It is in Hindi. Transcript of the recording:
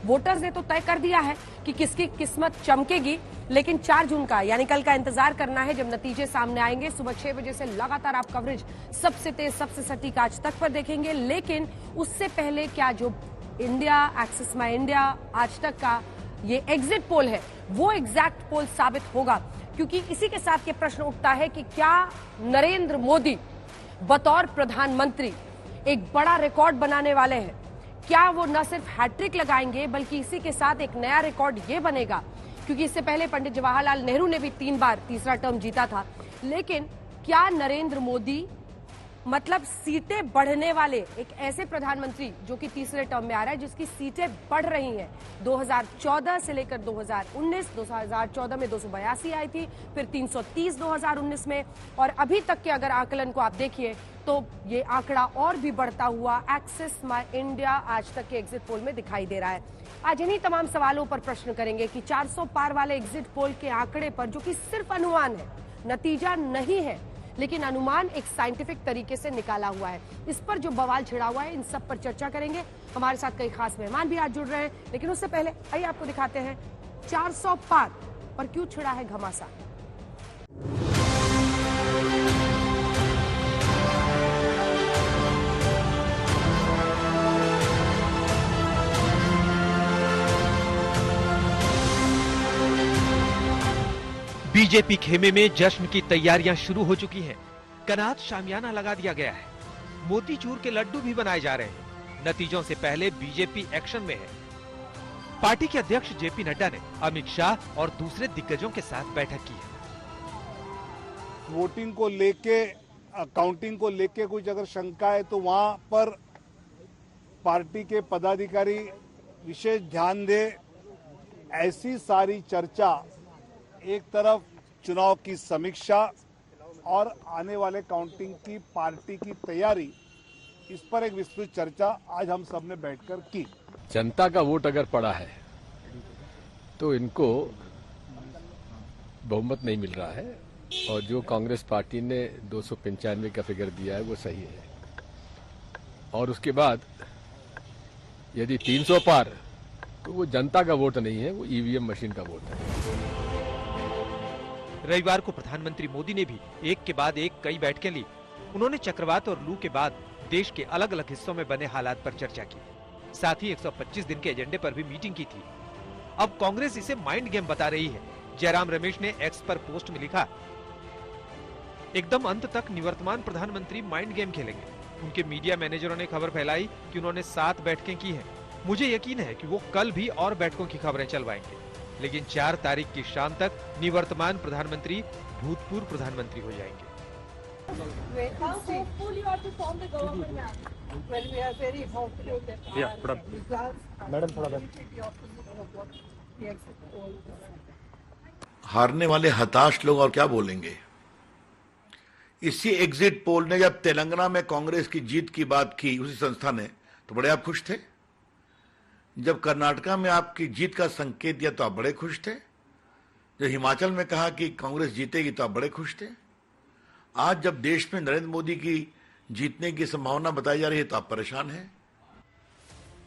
वोटर्स ने तो तय कर दिया है कि किसकी किस्मत चमकेगी, लेकिन 4 जून का यानी कल का इंतजार करना है जब नतीजे सामने आएंगे। सुबह 6 बजे से लगातार आप कवरेज सबसे तेज सबसे सटीक आज तक पर देखेंगे, लेकिन उससे पहले क्या जो इंडिया एक्सिस माई इंडिया आज तक का ये एग्जिट पोल है वो एग्जैक्ट पोल साबित होगा, क्योंकि इसी के साथ ये प्रश्न उठता है कि क्या नरेंद्र मोदी बतौर प्रधानमंत्री एक बड़ा रिकॉर्ड बनाने वाले हैं। क्या वो न सिर्फ हैट्रिक लगाएंगे बल्कि इसी के साथ एक नया रिकॉर्ड ये बनेगा, क्योंकि इससे पहले पंडित जवाहरलाल नेहरू ने भी 3 बार तीसरा टर्म जीता था। लेकिन क्या नरेंद्र मोदी मतलब सीटें बढ़ने वाले एक ऐसे प्रधानमंत्री जो कि तीसरे टर्म में आ रहा है, जिसकी सीटें बढ़ रही हैं 2014 से लेकर 2014 में 282 आई थी, फिर 330 2019 में, और अभी तक के अगर आकलन को आप देखिए तो ये आंकड़ा और भी बढ़ता हुआ एक्सिस माई इंडिया आज तक के एग्जिट पोल में दिखाई दे रहा है। आज इन्हीं तमाम सवालों पर प्रश्न करेंगे कि 400 पार वाले एग्जिट पोल के आंकड़े पर, जो कि सिर्फ अनुमान है, नतीजा नहीं है, लेकिन अनुमान एक साइंटिफिक तरीके से निकाला हुआ है, इस पर जो बवाल छिड़ा हुआ है इन सब पर चर्चा करेंगे। हमारे साथ कई खास मेहमान भी आज जुड़ रहे हैं, लेकिन उससे पहले आइए आपको दिखाते हैं 400 पार पर क्यों छिड़ा है घमासान। बीजेपी खेमे में जश्न की तैयारियां शुरू हो चुकी हैं। कनात शामियाना लगा दिया गया है। मोतीचूर के लड्डू भी बनाए जा रहे हैं। नतीजों से पहले बीजेपी एक्शन में है। पार्टी के अध्यक्ष जेपी नड्डा ने अमित शाह और दूसरे दिग्गजों के साथ बैठक की है। वोटिंग को लेके, काउंटिंग को लेके कुछ अगर शंका है तो वहां पर पार्टी के पदाधिकारी विशेष ध्यान दे। ऐसी सारी चर्चा, एक तरफ चुनाव की समीक्षा और आने वाले काउंटिंग की पार्टी की तैयारी, इस पर एक विस्तृत चर्चा आज हम सब ने बैठकर की। जनता का वोट अगर पड़ा है तो इनको बहुमत नहीं मिल रहा है, और जो कांग्रेस पार्टी ने 295 का फिगर दिया है वो सही है, और उसके बाद यदि 300 पार तो वो जनता का वोट नहीं है, वो ईवीएम मशीन का वोट है। रविवार को प्रधानमंत्री मोदी ने भी एक के बाद एक कई बैठकें ली। उन्होंने चक्रवात और लू के बाद देश के अलग अलग हिस्सों में बने हालात पर चर्चा की। साथ ही 125 दिन के एजेंडे पर भी मीटिंग की थी। अब कांग्रेस इसे माइंड गेम बता रही है। जयराम रमेश ने एक्स पर पोस्ट में लिखा, एकदम अंत तक निवर्तमान प्रधानमंत्री माइंड गेम खेलेंगे। उनके मीडिया मैनेजरों ने खबर फैलाई कि उन्होंने 7 बैठकें की हैं। मुझे यकीन है कि वो कल भी और बैठकों की खबरें चलवाएंगे, लेकिन 4 तारीख की शाम तक निवर्तमान प्रधानमंत्री भूतपूर्व प्रधानमंत्री हो जाएंगे। हारने वाले हताश लोग और क्या बोलेंगे। इसी एग्जिट पोल ने जब तेलंगाना में कांग्रेस की जीत की बात की, उसी संस्था ने, तो बड़े आप खुश थे। जब कर्नाटका में आपकी जीत का संकेत दिया तो आप बड़े खुश थे। जब हिमाचल में कहा कि कांग्रेस जीतेगी तो आप बड़े खुश थे। आज जब देश में नरेंद्र मोदी की जीतने की संभावना बताई जा रही है तो आप परेशान हैं।